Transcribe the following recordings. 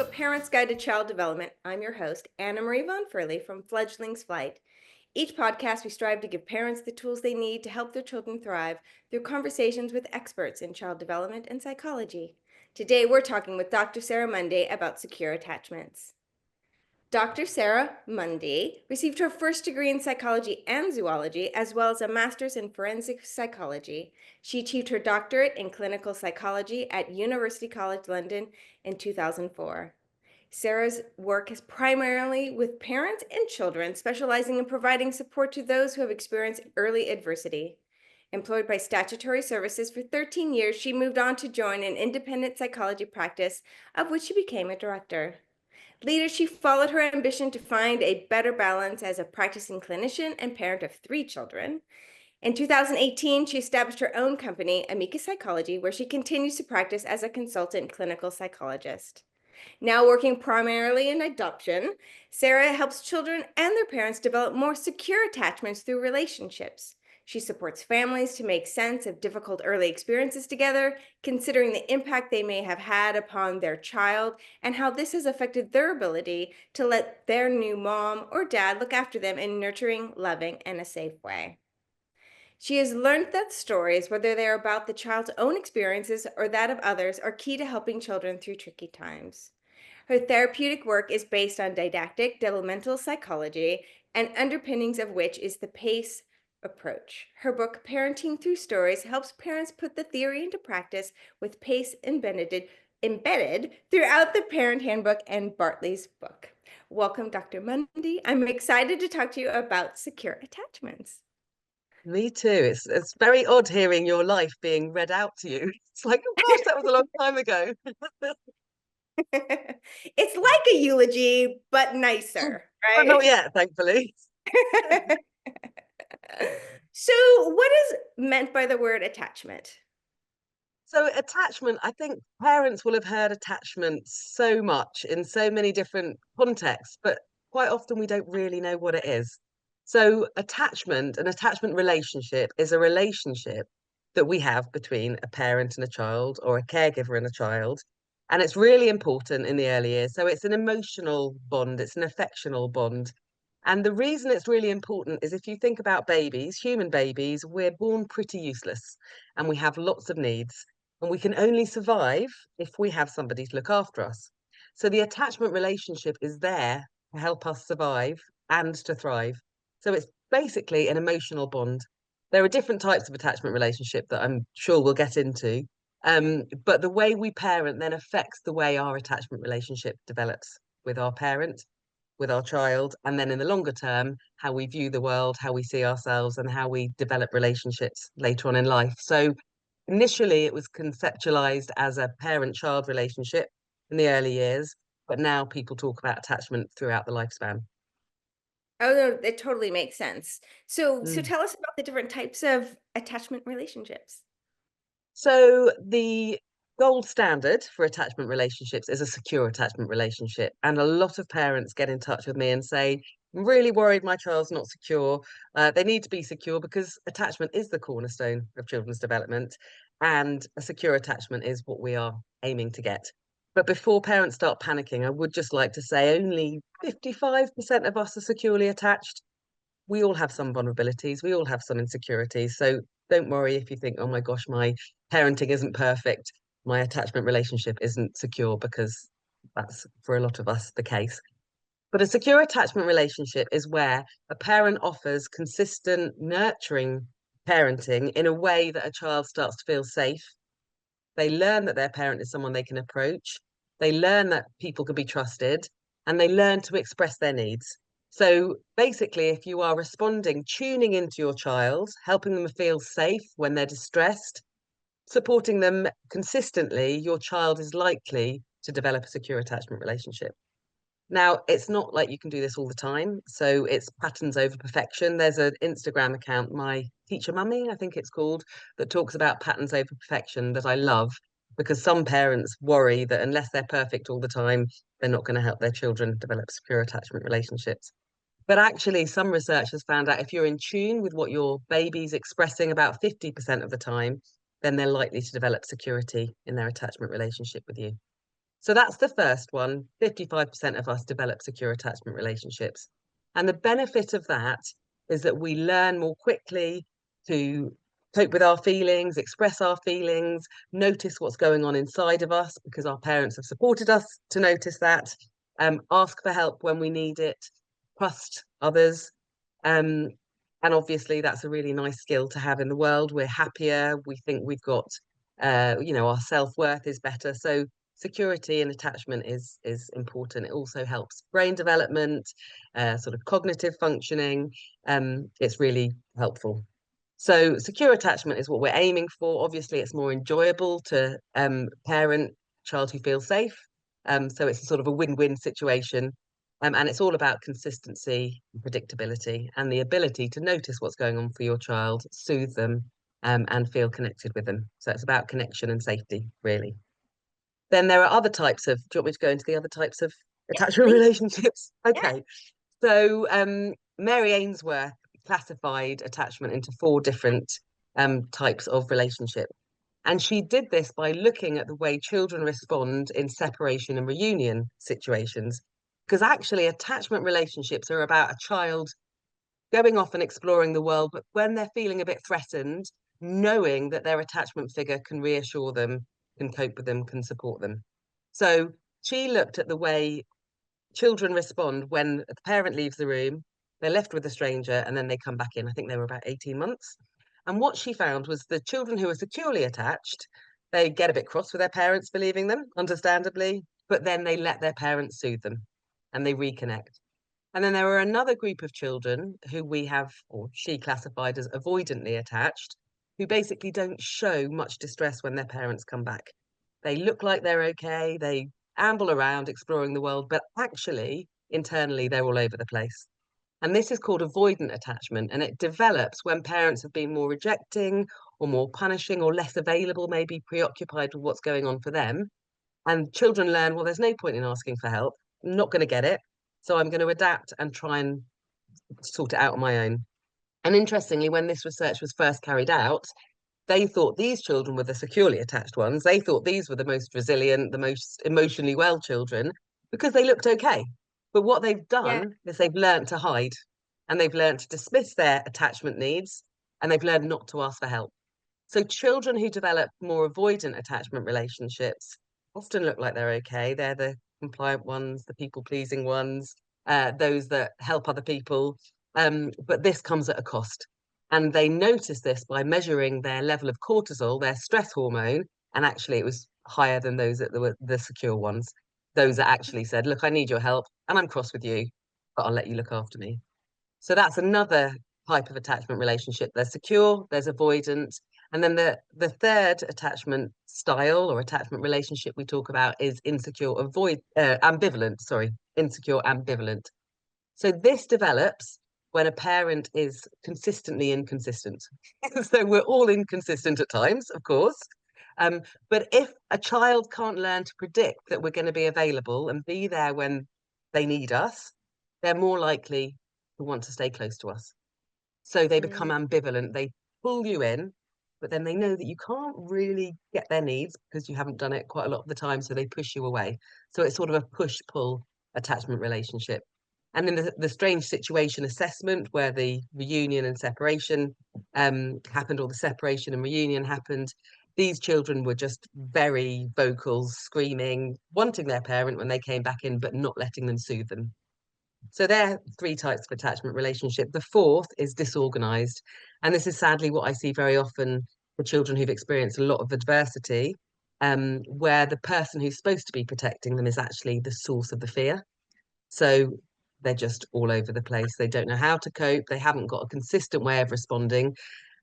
A Parent's Guide to Child Development. I'm your host, Anna Marie Von Furley from Fledglings Flight. Each podcast, we strive to give parents the tools they need to help their children thrive through conversations with experts in child development and psychology. Today, we're talking with Dr. Sarah Mundy about secure attachments. Dr. Sarah Mundy received her first degree in psychology and zoology, as well as a master's in forensic psychology. She achieved her doctorate in clinical psychology at University College London in 2004. Sarah's work is primarily with parents and children, specializing in providing support to those who have experienced early adversity. Employed by Statutory Services for 13 years, she moved on to join an independent psychology practice, of which she became a director. Later, she followed her ambition to find a better balance as a practicing clinician and parent of 3 children. In 2018, she established her own company, Amica Psychology, where she continues to practice as a consultant clinical psychologist. Now working primarily in adoption, Sarah helps children and their parents develop more secure attachments through relationships. She supports families to make sense of difficult early experiences together, considering the impact they may have had upon their child and how this has affected their ability to let their new mom or dad look after them in a nurturing, loving, and a safe way. She has learned that stories, whether they are about the child's own experiences or that of others, are key to helping children through tricky times. Her therapeutic work is based on didactic developmental psychology, and underpinnings of which is the PACE approach. Her book, Parenting Through Stories, helps parents put the theory into practice with PACE embedded throughout the Parent Handbook and Bartley's book. Welcome, Dr. Mundy. I'm excited to talk to you about secure attachments. Me too. It's very odd hearing your life being read out to you. It's like, oh gosh, that was a long time ago. It's like a eulogy, but nicer, But not right? yet, thankfully. So, what is meant by the word attachment? So attachment, I think parents will have heard attachment so much in so many different contexts, but quite often we don't really know what it is. So attachment, an attachment relationship is a relationship that we have between a parent and a child or a caregiver and a child. And it's really important in the early years. So it's an emotional bond, it's an affectional bond. And the reason it's really important is if you think about babies, human babies, we're born pretty useless and we have lots of needs. And we can only survive if we have somebody to look after us. So the attachment relationship is there to help us survive and to thrive. So it's basically an emotional bond. There are different types of attachment relationship that I'm sure we'll get into. But the way we parent then affects the way our attachment relationship develops with our parent, with our child, and then in the longer term, how we view the world, how we see ourselves, and how we develop relationships later on in life. So initially, it was conceptualized as a parent-child relationship in the early years, but now people talk about attachment throughout the lifespan. Oh, no, it totally makes sense. So Mm. tell us about the different types of attachment relationships. So the gold standard for attachment relationships is a secure attachment relationship. And a lot of parents get in touch with me and say, I'm really worried my child's not secure. They need to be secure because attachment is the cornerstone of children's development. And a secure attachment is what we are aiming to get. But before parents start panicking, I would just like to say only 55% of us are securely attached. We all have some vulnerabilities, we all have some insecurities. So don't worry if you think, oh my gosh, my parenting isn't perfect, my attachment relationship isn't secure, because that's for a lot of us the case. But a secure attachment relationship is where a parent offers consistent, nurturing parenting in a way that a child starts to feel safe. They learn that their parent is someone they can approach. They learn that people can be trusted and they learn to express their needs. So basically, if you are responding, tuning into your child, helping them feel safe when they're distressed, supporting them consistently, your child is likely to develop a secure attachment relationship. Now, it's not like you can do this all the time. So it's patterns over perfection. There's an Instagram account, My Teacher Mummy, I think it's called, that talks about patterns over perfection that I love because some parents worry that unless they're perfect all the time, they're not going to help their children develop secure attachment relationships. But actually, some research has found out if you're in tune with what your baby's expressing about 50% of the time, then they're likely to develop security in their attachment relationship with you. So that's the first one. 55% of us develop secure attachment relationships. And the benefit of that is that we learn more quickly to cope with our feelings, express our feelings, notice what's going on inside of us because our parents have supported us to notice that, ask for help when we need it, trust others. Um, and obviously, that's a really nice skill to have in the world. We're happier. We think we've got, our self-worth is better. So security and attachment is important. It also helps brain development, sort of cognitive functioning. It's really helpful. So secure attachment is what we're aiming for. Obviously, it's more enjoyable to parent child who feels safe. So it's a sort of a win-win situation. And it's all about consistency, predictability, and the ability to notice what's going on for your child, soothe them, and feel connected with them. So it's about connection and safety, really. Then there are other types of, do you want me to go into the other types of Yes, attachment please. relationships? Yeah. Okay. So Mary Ainsworth classified attachment into four different types of relationship. And she did this by looking at the way children respond in separation and reunion situations. Because actually, attachment relationships are about a child going off and exploring the world, but when they're feeling a bit threatened, knowing that their attachment figure can reassure them, can cope with them, can support them. So she looked at the way children respond when the parent leaves the room, they're left with a stranger, and then they come back in. I think they were about 18 months. And what she found was the children who are securely attached, they get a bit cross with their parents for leaving them, understandably, but then they let their parents soothe them and they reconnect. And then there were another group of children who we have, or she classified as avoidantly attached, who basically don't show much distress when their parents come back. They look like they're okay, they amble around exploring the world, but actually, internally, they're all over the place. And this is called avoidant attachment, and it develops when parents have been more rejecting or more punishing or less available, maybe preoccupied with what's going on for them. And children learn, well, there's no point in asking for help. I'm not going to get it. So I'm going to adapt and try and sort it out on my own. And interestingly, when this research was first carried out, they thought these children were the securely attached ones. They thought these were the most resilient, the most emotionally well children because they looked okay. But what they've Yeah. done is they've learned to hide and they've learned to dismiss their attachment needs and they've learned not to ask for help. So children who develop more avoidant attachment relationships often look like they're okay. They're the compliant ones, the people-pleasing ones, those that help other people. But this comes at a cost. And they notice this by measuring their level of cortisol, their stress hormone, and actually it was higher than those that were the secure ones. Those that actually said, look, I need your help and I'm cross with you, but I'll let you look after me. So that's another type of attachment relationship. There's secure, there's avoidant, and then the third attachment style or attachment relationship we talk about is ambivalent, sorry, insecure ambivalent. So this develops when a parent is consistently inconsistent. So we're all inconsistent at times, of course. Um, but if a child can't learn to predict that we're going to be available and be there when they need us, they're more likely to want to stay close to us. So they become Mm, ambivalent. They pull you in, but then they know that you can't really get their needs because you haven't done it quite a lot of the time. So they push you away. So it's sort of a push-pull attachment relationship. And then the strange situation assessment where the reunion and separation happened, or the separation and reunion happened. These children were just very vocal, screaming, wanting their parent when they came back in, but not letting them soothe them. So there are three types of attachment relationship. The fourth is disorganized. And this is sadly what I see very often for children who've experienced a lot of adversity, where the person who's supposed to be protecting them is actually the source of the fear. So they're just all over the place. They don't know how to cope. They haven't got a consistent way of responding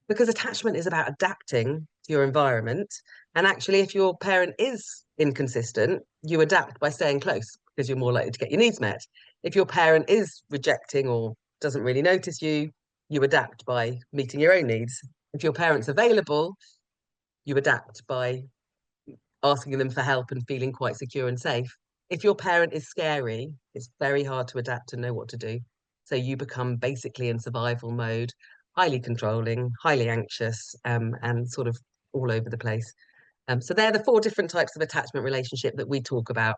because attachment is about adapting to your environment. And actually, if your parent is inconsistent, you adapt by staying close because you're more likely to get your needs met. If your parent is rejecting or doesn't really notice you, you adapt by meeting your own needs. If your parent's available, you adapt by asking them for help and feeling quite secure and safe. If your parent is scary, it's very hard to adapt and know what to do. So you become basically in survival mode, highly controlling, highly anxious, and sort of all over the place. So they're the four different types of attachment relationship that we talk about.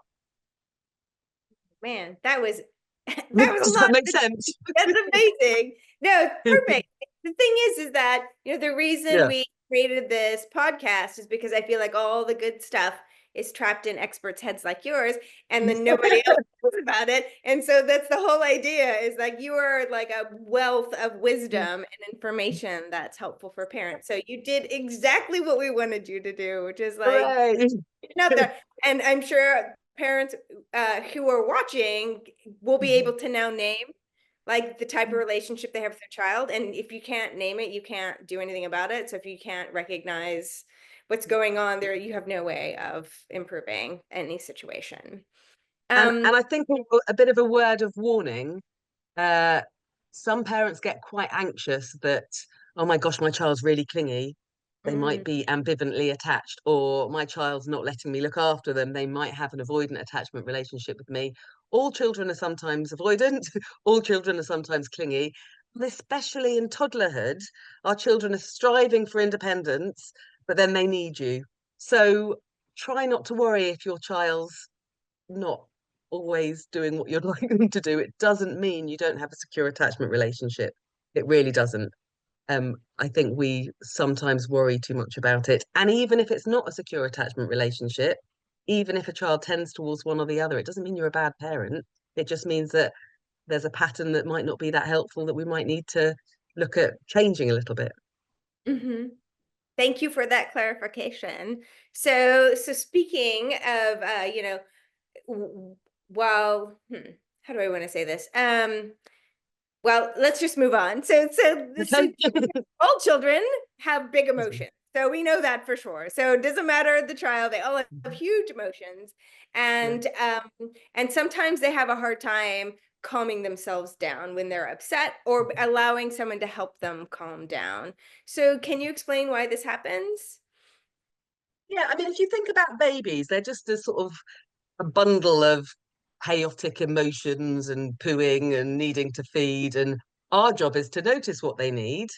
Man, that was that was a Does that lot. make sense? That's amazing. No, it's perfect. The thing is that, the reason Yeah. we created this podcast is because I feel like all the good stuff is trapped in experts' heads like yours, and then nobody else knows about it. And so that's the whole idea, is like you are like a wealth of wisdom and information that's helpful for parents. So you did exactly what we wanted you to do, which is like Hooray. out there. And I'm sure parents who are watching will be able to now name like the type of relationship they have with their child. And if you can't name it, you can't do anything about it. So if you can't recognize what's going on there, you have no way of improving any situation. And I think a bit of a word of warning. Uh, some parents get quite anxious that, oh my gosh, my child's really clingy. They might mm, be ambivalently attached, or my child's not letting me look after them. They might have an avoidant attachment relationship with me. All children are sometimes avoidant, all children are sometimes clingy. And especially in toddlerhood, our children are striving for independence, but then they need you. So try not to worry if your child's not always doing what you'd like them to do. It doesn't mean you don't have a secure attachment relationship. It really doesn't. I think we sometimes worry too much about it. And even if it's not a secure attachment relationship, even if a child tends towards one or the other, it doesn't mean you're a bad parent. It just means that there's a pattern that might not be that helpful that we might need to look at changing a little bit. mhm. Thank you for that clarification. So speaking of, while, how do I want to say this? Well, let's just move on. So all children have big emotions. So we know that for sure. So it doesn't matter the child, they all have huge emotions. Yeah. And sometimes they have a hard time calming themselves down when they're upset, or allowing someone to help them calm down. So can you explain why this happens? Yeah, I mean, if you think about babies, they're just a sort of a bundle of chaotic emotions and pooing and needing to feed. And our job is to notice what they need.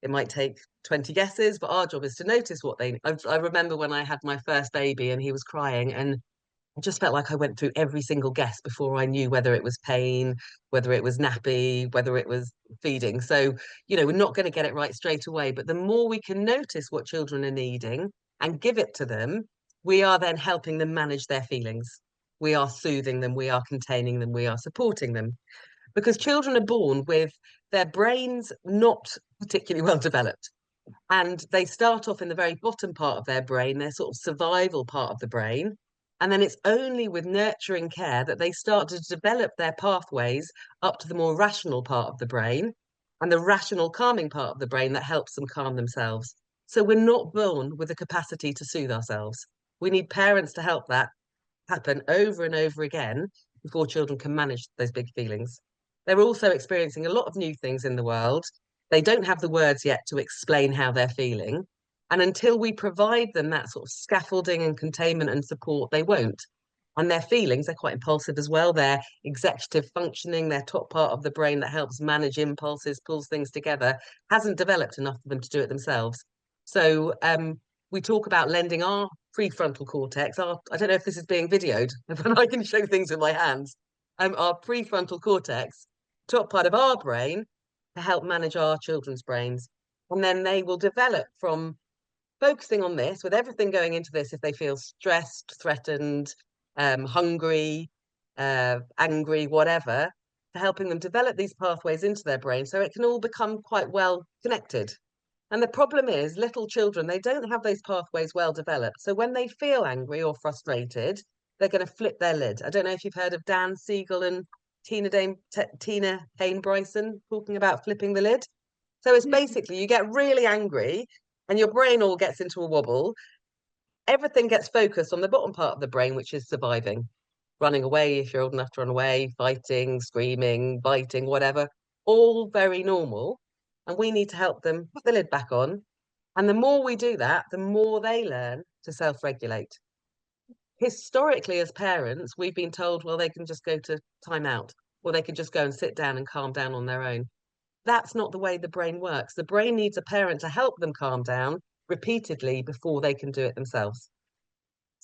It might take 20 guesses, but our job is to notice what they need. I remember when I had my first baby and he was crying, and I just felt like I went through every single guess before I knew whether it was pain, whether it was nappy, whether it was feeding. So, we're not going to get it right straight away. But the more we can notice what children are needing and give it to them, we are then helping them manage their feelings. We are soothing them, we are containing them, we are supporting them. Because children are born with their brains not particularly well developed. And they start off in the very bottom part of their brain, their sort of survival part of the brain. And then it's only with nurturing care that they start to develop their pathways up to the more rational part of the brain and the rational calming part of the brain that helps them calm themselves. So we're not born with the capacity to soothe ourselves. We need parents to help that happen over and over again before children can manage those big feelings. They're also experiencing a lot of new things in the world. They don't have the words yet to explain how they're feeling. And until we provide them that sort of scaffolding and containment and support, they won't. And their feelings, they're quite impulsive as well. Their executive functioning, their top part of the brain that helps manage impulses, pulls things together, hasn't developed enough for them to do it themselves. So we talk about lending our prefrontal cortex. I don't know if this is being videoed, but I can show things with my hands. Our prefrontal cortex, top part of our brain, to help manage our children's brains. And then they will develop from focusing on this, with everything going into this, if they feel stressed, threatened, hungry, angry, whatever, to helping them develop these pathways into their brain so it can all become quite well connected. And the problem is, little children, they don't have those pathways well developed. So when they feel angry or frustrated, they're going to flip their lid. I don't know if you've heard of Dan Siegel and Tina Payne Bryson talking about flipping the lid. So it's basically you get really angry and your brain all gets into a wobble. Everything gets focused on the bottom part of the brain, which is surviving, running away if you're old enough to run away, fighting, screaming, biting, whatever, all very normal. And we need to help them put the lid back on. And the more we do that, the more they learn to self regulate. Historically, as parents, we've been told, well, they can just go to timeout or they can just go and sit down and calm down on their own. That's not the way the brain works. The brain needs a parent to help them calm down repeatedly before they can do it themselves.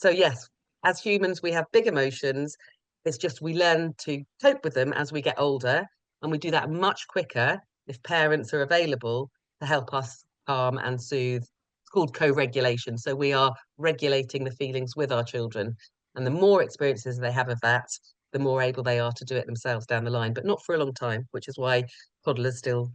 So yes, as humans, we have big emotions. It's just we learn to cope with them as we get older, and we do that much quicker if parents are available to help us calm and soothe. It's called co-regulation. So we are regulating the feelings with our children. And the more experiences they have of that, the more able they are to do it themselves down the line, but not for a long time, which is why toddlers still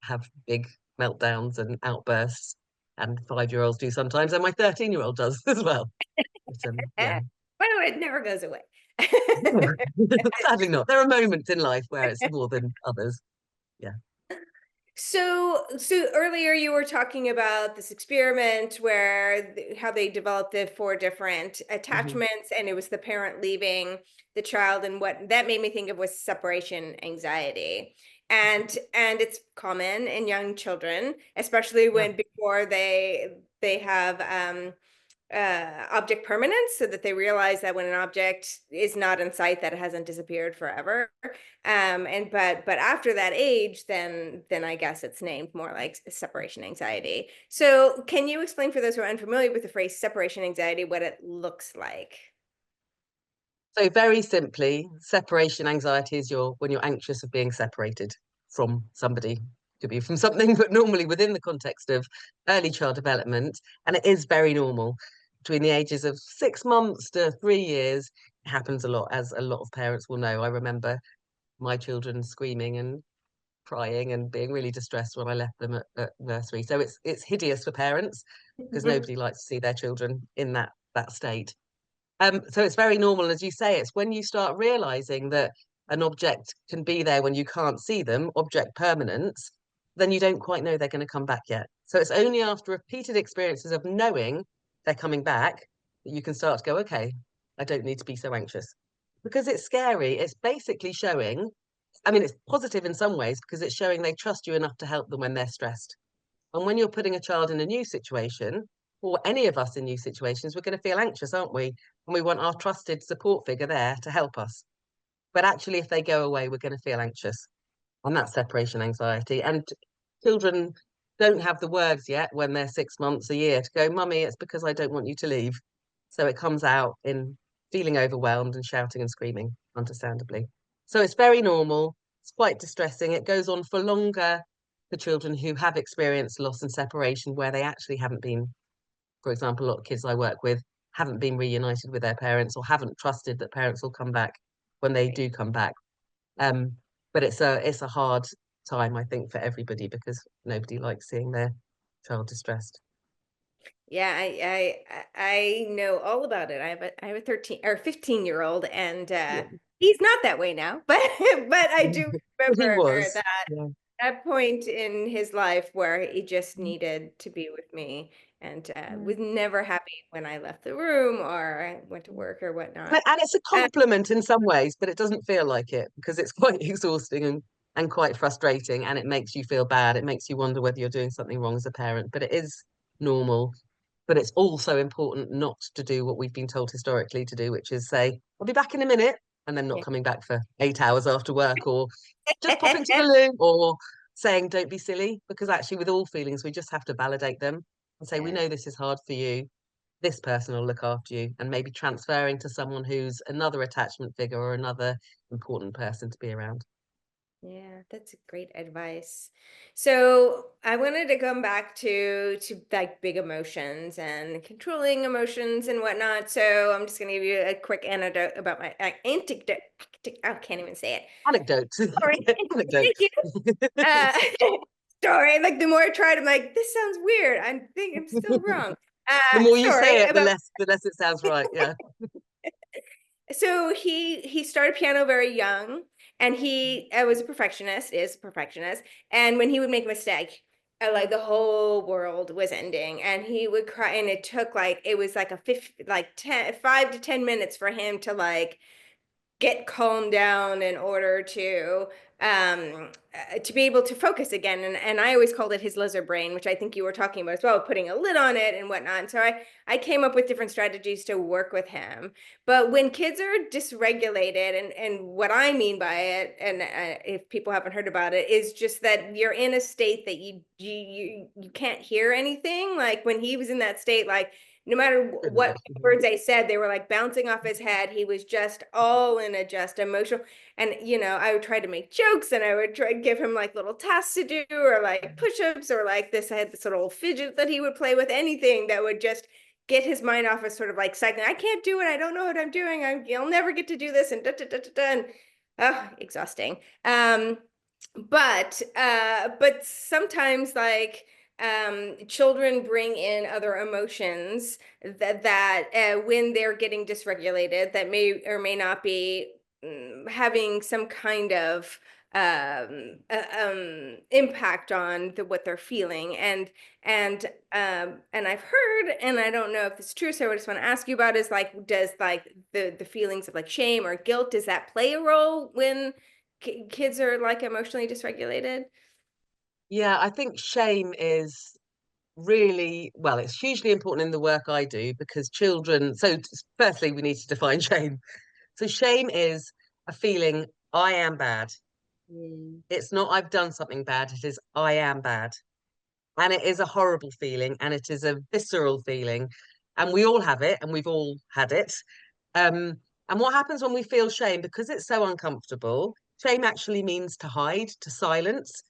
have big meltdowns and outbursts, and 5-year-olds do sometimes, and my 13-year-old does as well. But, yeah. But it never goes away. Sadly not. There are moments in life where it's more than others. Yeah. So earlier you were talking about this experiment where how they developed the 4 different Mhm. attachments, and it was the parent leaving the child, and what that made me think of was separation anxiety. And it's common in young children, especially Yeah. when before they have object permanence, so that they realize that when an object is not in sight, that it hasn't disappeared forever. And but after that age, then I guess it's named more like separation anxiety. So can you explain for those who are unfamiliar with the phrase separation anxiety what it looks like? So very simply, separation anxiety is when you're anxious of being separated from somebody. Could be from something, but normally within the context of early child development, and it is very normal between the ages of 6 months to 3 years. It happens a lot, as a lot of parents will know. I remember my children screaming and crying and being really distressed when I left them at nursery. So it's hideous for parents because nobody likes to see their children in that state. So it's very normal, as you say. It's when you start realizing that an object can be there when you can't see them, object permanence, then you don't quite know they're going to come back yet. So it's only after repeated experiences of knowing they're coming back that you can start to go, okay, I don't need to be so anxious. Because it's scary. It's basically showing, I mean, it's positive in some ways because it's showing they trust you enough to help them when they're stressed. And when you're putting a child in a new situation, or any of us in new situations, we're going to feel anxious, aren't we? And we want our trusted support figure there to help us. But actually, if they go away, we're going to feel anxious. And that's separation anxiety. And children don't have the words yet when they're 6 months, a year, to go, Mummy, it's because I don't want you to leave. So it comes out in feeling overwhelmed and shouting and screaming, understandably. So it's very normal. It's quite distressing. It goes on for longer for children who have experienced loss and separation where they actually haven't been, for example, a lot of kids I work with haven't been reunited with their parents or haven't trusted that parents will come back when they Right. do come back. Um, but it's a hard time, I think, for everybody because nobody likes seeing their child distressed. Yeah, I know all about it. I have a 13 or 15-year-old, and Yeah. he's not that way now, but but I do He remember was. that Yeah. that point in his life where he just needed to be with me, and Yeah. was never happy when I left the room or I went to work or whatnot. And it's a compliment in some ways, but it doesn't feel like it because it's quite exhausting and quite frustrating, and it makes you feel bad. It makes you wonder whether you're doing something wrong as a parent, but it is normal. But it's also important not to do what we've been told historically to do, which is say, I'll be back in a minute, and then not Yeah. coming back for 8 hours after work, or just popping to the loo, or saying, don't be silly, because actually, with all feelings, we just have to validate them and say, we Yeah. know this is hard for you. This person will look after you, and maybe transferring to someone who's another attachment figure or another important person to be around. Yeah, that's great advice. So I wanted to come back to like big emotions and controlling emotions and whatnot. So I'm just gonna give you a quick anecdote about my anecdote. I can't even say it. Anecdote. Sorry. Anecdote. Thank you. Uh, Story. Like the more I tried, I'm like, this sounds weird. I think I'm still wrong. The more you Story say it, the about. less it sounds right. Yeah. So he started piano very young, and he was a perfectionist, is a perfectionist. And when he would make a mistake, like the whole world was ending, and he would cry. And it took like it was like a 5 to 10 minutes for him to like get calmed down in order to be able to focus again. And I always called it his lizard brain, which I think you were talking about as well, putting a lid on it and whatnot. And so I came up with different strategies to work with him. But when kids are dysregulated, and what I mean by it, and if people haven't heard about it, is just that you're in a state that you can't hear anything. Like when he was in that state, like no matter what Mhm. words I said, they were like bouncing off his head. He was just all in a just emotional. And, I would try to make jokes and I would try to give him like little tasks to do or like push-ups or like this. I had this little fidget that he would play with, anything that would just get his mind off of sort of like cycling. I can't do it. I don't know what I'm doing. I'll never get to do this. And da, da, da, da, da, and exhausting. But sometimes like children bring in other emotions that when they're getting dysregulated, that may or may not be having some kind of impact on what they're feeling. And I've heard, and I don't know if it's true, so I just want to ask you about is like, does like the feelings of like shame or guilt, does that play a role when kids are like emotionally dysregulated? Yeah, I think shame is really, well, it's hugely important in the work I do because children. So, firstly, we need to define shame. So, shame is a feeling I am bad. Mm. It's not I've done something bad, it is I am bad. And it is a horrible feeling and it is a visceral feeling. And we all have it and we've all had it. Um, and what happens when we feel shame, because it's so uncomfortable, shame actually means to hide, to silence.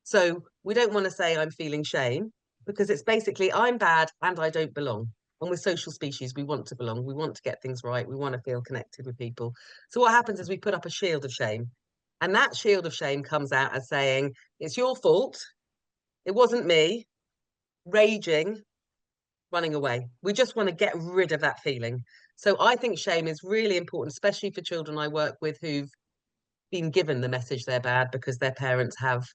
So we don't want to say I'm feeling shame because it's basically I'm bad and I don't belong. And we're social species, we want to belong, we want to get things right, we want to feel connected with people. So what happens is we put up a shield of shame. And that shield of shame comes out as saying, it's your fault, it wasn't me, raging, running away. We just want to get rid of that feeling. So I think shame is really important, especially for children I work with who've been given the message they're bad because their parents have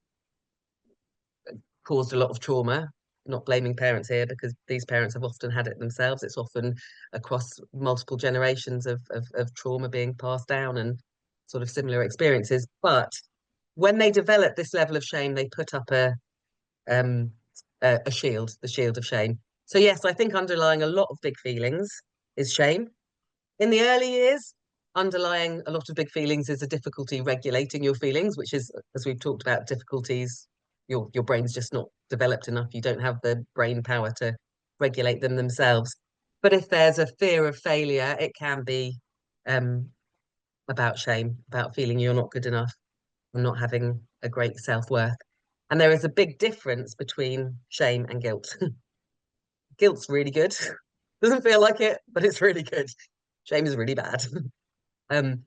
caused a lot of trauma. Not blaming parents here because these parents have often had it themselves. It's often across multiple generations of trauma being passed down and sort of similar experiences. But when they develop this level of shame, they put up um a shield, the shield of shame. So yes, I think underlying a lot of big feelings is shame. In the early years, underlying a lot of big feelings is a difficulty regulating your feelings, which is, as we've talked about, difficulties. Your brain's just not developed enough. You don't have the brain power to regulate them themselves. But if there's a fear of failure, it can be um, about shame, about feeling you're not good enough and not having a great self-worth. And there is a big difference between shame and guilt. Guilt's really good. Doesn't feel like it, but it's really good. Shame is really bad. Um,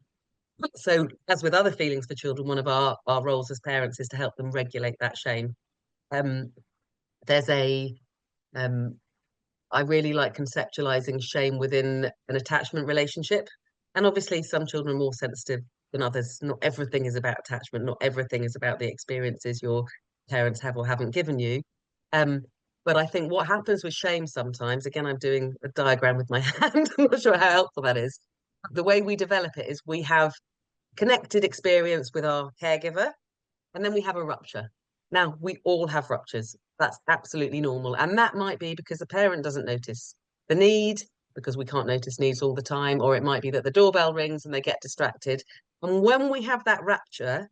so as with other feelings for children, one of our roles as parents is to help them regulate that shame. Um, there's a um, I really like conceptualizing shame within an attachment relationship. And obviously, some children are more sensitive than others. Not everything is about attachment. Not everything is about the experiences your parents have or haven't given you. Um, but I think what happens with shame sometimes, again, I'm doing a diagram with my hand. I'm not sure how helpful that is. The way we develop it is we have connected experience with our caregiver, and then we have a rupture. Now, we all have ruptures. That's absolutely normal. And that might be because the parent doesn't notice the need, because we can't notice needs all the time, or it might be that the doorbell rings and they get distracted. And when we have that rupture,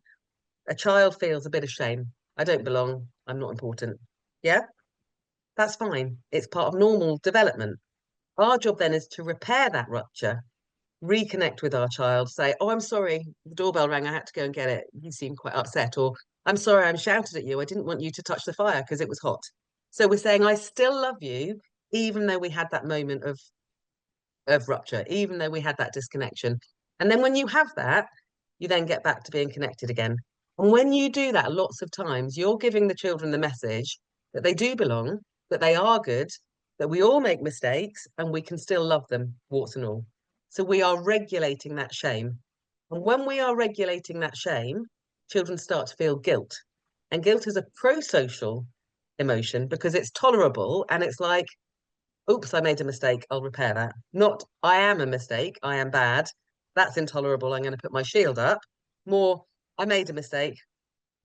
a child feels a bit of shame. I don't belong. I'm not important. Yeah, that's fine. It's part of normal development. Our job then is to repair that rupture, reconnect with our child, say, "Oh, I'm sorry, the doorbell rang, I had to go and get it. You seem quite upset," or "I'm sorry, I'm shouted at you. I didn't want you to touch the fire because it was hot." So we're saying, "I still love you, even though we had that moment of rupture, even though we had that disconnection." And then when you have that, you then get back to being connected again. And when you do that lots of times, you're giving the children the message that they do belong, that they are good, that we all make mistakes and we can still love them, warts and all. So we are regulating that shame. And when we are regulating that shame, children start to feel guilt. And guilt is a pro-social emotion because it's tolerable and it's like, oops, I made a mistake. I'll repair that. Not, I am a mistake. I am bad. That's intolerable. I'm going to put my shield up. More, I made a mistake.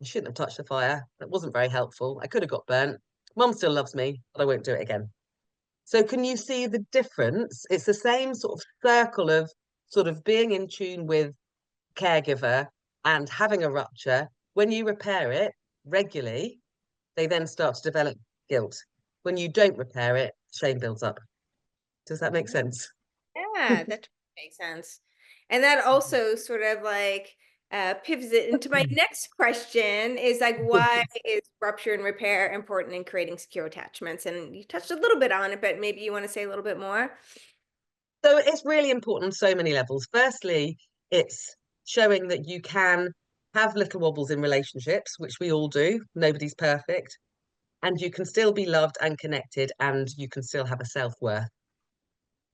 I shouldn't have touched the fire. That wasn't very helpful. I could have got burnt. Mum still loves me, but I won't do it again. So can you see the difference? It's the same sort of circle of sort of being in tune with caregiver and having a rupture. When you repair it regularly, they then start to develop guilt. When you don't repair it, shame builds up. Does that make sense? Yeah, that makes sense. And that also sort of like pivots it into my next question is like, why is rupture and repair important in creating secure attachments? And you touched a little bit on it, but maybe you want to say a little bit more. So it's really important on so many levels. Firstly, it's showing that you can have little wobbles in relationships, which we all do. Nobody's perfect. And you can still be loved and connected, and you can still have a self-worth.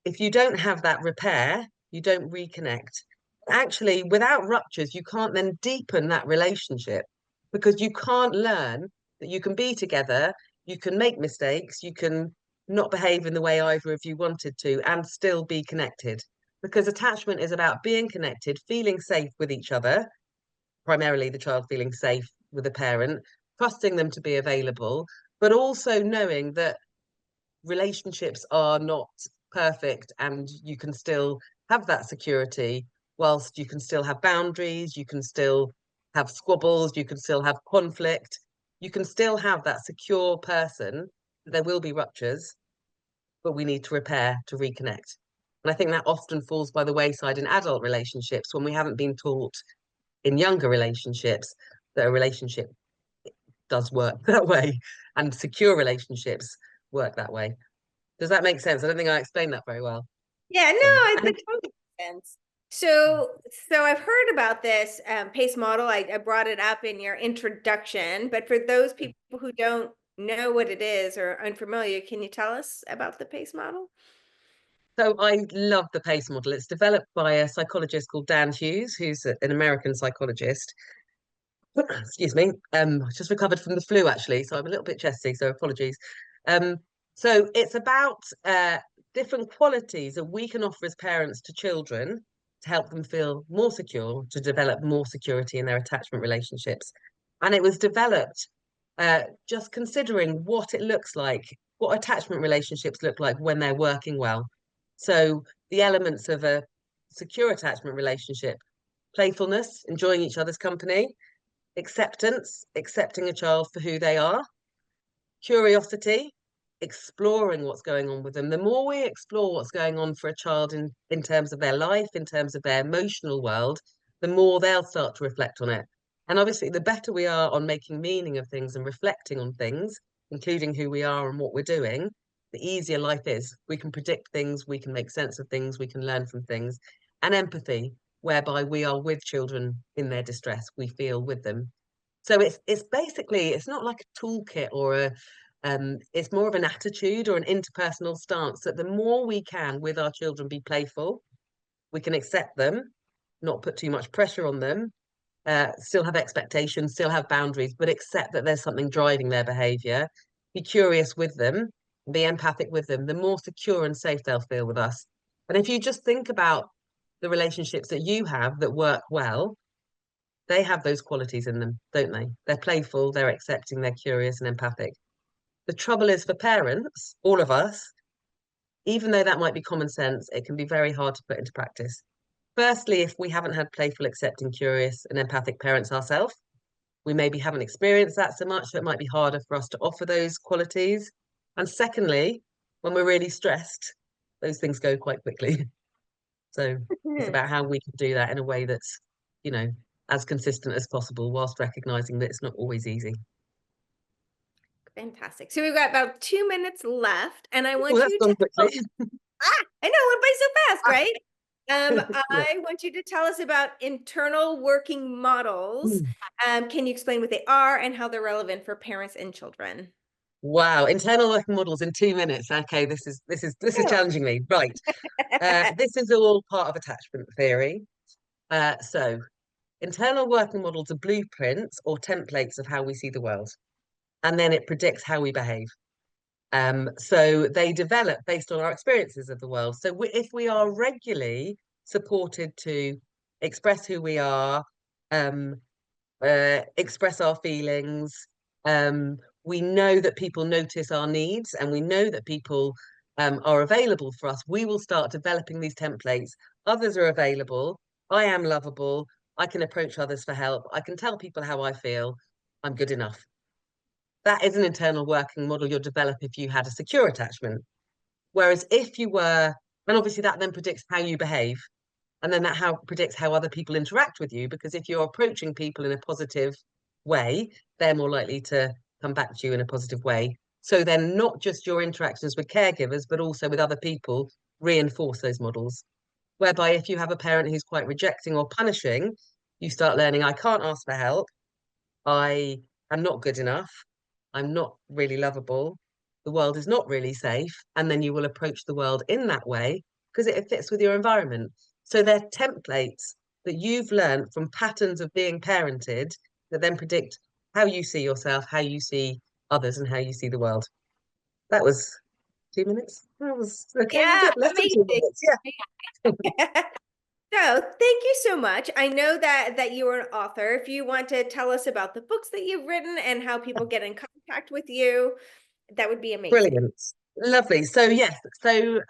If you don't have that repair, you don't reconnect. Actually, without ruptures, you can't then deepen that relationship because you can't learn that you can be together, you can make mistakes, you can not behave in the way either of you wanted to, and still be connected. Because attachment is about being connected, feeling safe with each other, primarily the child feeling safe with a parent, trusting them to be available, but also knowing that relationships are not perfect and you can still have that security whilst you can still have boundaries, you can still have squabbles, you can still have conflict, you can still have that secure person. There will be ruptures, but we need to repair to reconnect. And I think that often falls by the wayside in adult relationships when we haven't been taught in younger relationships that a relationship does work that way and secure relationships work that way. Does that make sense? I don't think I explained that very well. Yeah, no, So, it totally makes sense. So I've heard about this PACE model. I brought it up in your introduction, but for those people who don't know what it is or unfamiliar, can you tell us about the PACE model? so I love the PACE model. It's developed by a psychologist called Dan Hughes, who's an American psychologist. Excuse me. I just recovered from the flu actually, so I'm a little bit chesty, so apologies. Um, so it's about different qualities that we can offer as parents to children to help them feel more secure, to develop more security in their attachment relationships. And it was developed just considering what it looks like, what attachment relationships look like when they're working well. So the elements of a secure attachment relationship: playfulness, enjoying each other's company; acceptance, accepting a child for who they are; curiosity, exploring what's going on with them. The more we explore what's going on for a child in terms of their life, in terms of their emotional world, the more they'll start to reflect on it. And obviously, the better we are on making meaning of things and reflecting on things, including who we are and what we're doing, the easier life is. We can predict things, we can make sense of things, we can learn from things. And empathy, whereby we are with children in their distress, we feel with them. So it's basically, it's not like a toolkit or a it's more of an attitude or an interpersonal stance that the more we can with our children be playful, we can accept them, not put too much pressure on them, still have expectations, still have boundaries, but accept that there's something driving their behavior. Be curious with them, be empathic with them, the more secure and safe they'll feel with us. And if you just think about the relationships that you have that work well, they have those qualities in them, don't they? They're playful, they're accepting, they're curious and empathic. The trouble is for parents, all of us, even though that might be common sense, it can be very hard to put into practice. Firstly, if we haven't had playful, accepting, curious, and empathic parents ourselves, we maybe haven't experienced that so much, so it might be harder for us to offer those qualities. And secondly, when we're really stressed, those things go quite quickly. So it's about how we can do that in a way that's, you know, as consistent as possible, whilst recognizing that it's not always easy. Fantastic. So we've got about 2 minutes left, and I Well, want that's you gone to quickly. I know, it went by so fast, Ah, right? yeah. I want you to tell us about internal working models. Hmm. Can you explain what they are and how they're relevant for parents and children? Wow, internal working models in 2 minutes. Okay, this is Yeah. challenging me. Right. This is all part of attachment theory. So internal working models are blueprints or templates of how we see the world, and then it predicts how we behave. So they develop based on our experiences of the world. So if we are regularly supported to express who we are, um, express our feelings. We know that people notice our needs and we know that people are available for us. We will start developing these templates. Others are available. I am lovable. I can approach others for help. I can tell people how I feel. I'm good enough. That is an internal working model you'll develop if you had a secure attachment. Whereas if you were, and obviously that then predicts how you behave, and then that how predicts how other people interact with you, because if you're approaching people in a positive way, they're more likely to come back to you in a positive way. So then not just your interactions with caregivers, but also with other people reinforce those models. Whereby if you have a parent who's quite rejecting or punishing, you start learning, I can't ask for help. I am not good enough. I'm not really lovable. The world is not really safe. And then you will approach the world in that way because it fits with your environment. So they're templates that you've learned from patterns of being parented that then predict how you see yourself, how you see others, and how you see the world. That was 2 minutes. That was okay, a Yeah, bit less than two amazing. minutes. Yeah, So, thank you so much. I know that you are an author. If you want to tell us about the books that you've written and how people get in contact with you, that would be amazing. brilliant. Lovely. So yes, so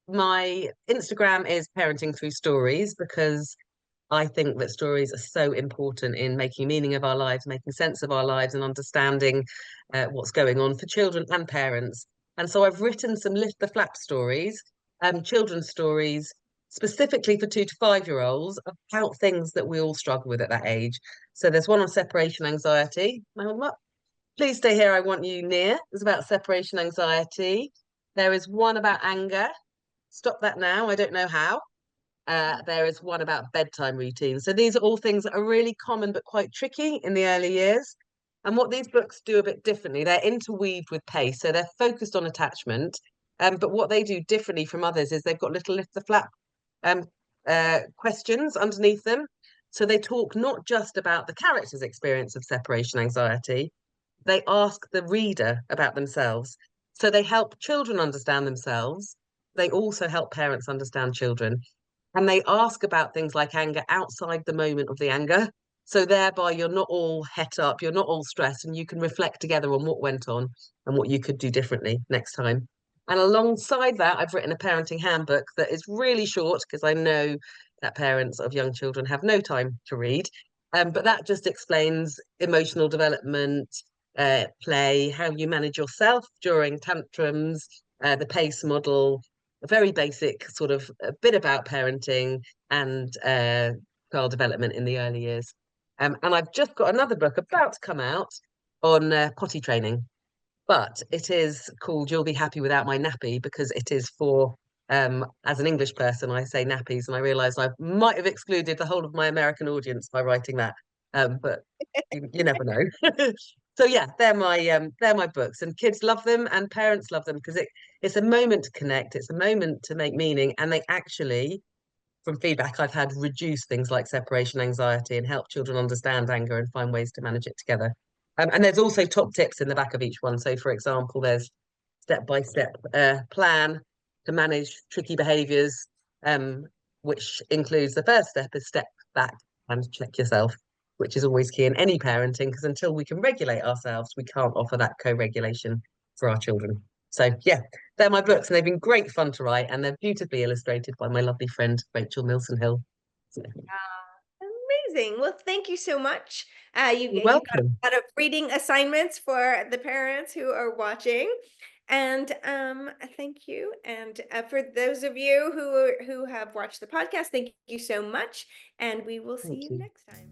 my Instagram is parenting through stories because I think that stories are so important in making meaning of our lives, making sense of our lives, and understanding what's going on for children and parents. And so I've written some lift the flap stories, children's stories, specifically for 2 to 5 year olds about things that we all struggle with at that age. So there's one on separation anxiety. Can I hold them up? Please stay here. I want you near. It's about separation anxiety. There is one about anger. Stop that now. I don't know how. There is one about bedtime routines. So these are all things that are really common but quite tricky in the early years. And what these books do a bit differently, they're interweaved with pace. So they're focused on attachment. But what they do differently from others is they've got little lift the flap um, questions underneath them. So they talk not just about the character's experience of separation anxiety, they ask the reader about themselves. So they help children understand themselves. They also help parents understand children. And they ask about things like anger outside the moment of the anger. So thereby you're not all het up, you're not all stressed, and you can reflect together on what went on and what you could do differently next time. And alongside that, I've written a parenting handbook that is really short because I know that parents of young children have no time to read. But that just explains emotional development, play, how you manage yourself during tantrums, the PACE model, a very basic sort of a bit about parenting and child development in the early years. And I've just got another book about to come out on potty training, but it is called You'll Be Happy Without My Nappy because it is for, as an English person, I say nappies, and I realise I might have excluded the whole of my American audience by writing that. But you never know. So yeah, they're my books, and kids love them, and parents love them because it's a moment to connect, it's a moment to make meaning, and they actually, from feedback I've had, reduce things like separation anxiety and help children understand anger and find ways to manage it together. And there's also top tips in the back of each one. So, for example, there's step-by-step plan to manage tricky behaviours, um, which includes the first step is step back and check yourself, which is always key in any parenting, because until we can regulate ourselves, we can't offer that co-regulation for our children. So yeah, they're my books, and they've been great fun to write, and they're beautifully illustrated by my lovely friend Rachel Milson Hill. So, Amazing. Well, thank you so much. you're You got welcome. a lot of reading assignments for the parents who are watching. And thank you. And for those of you who have watched the podcast, thank you so much. And we will see Thank you you. next time.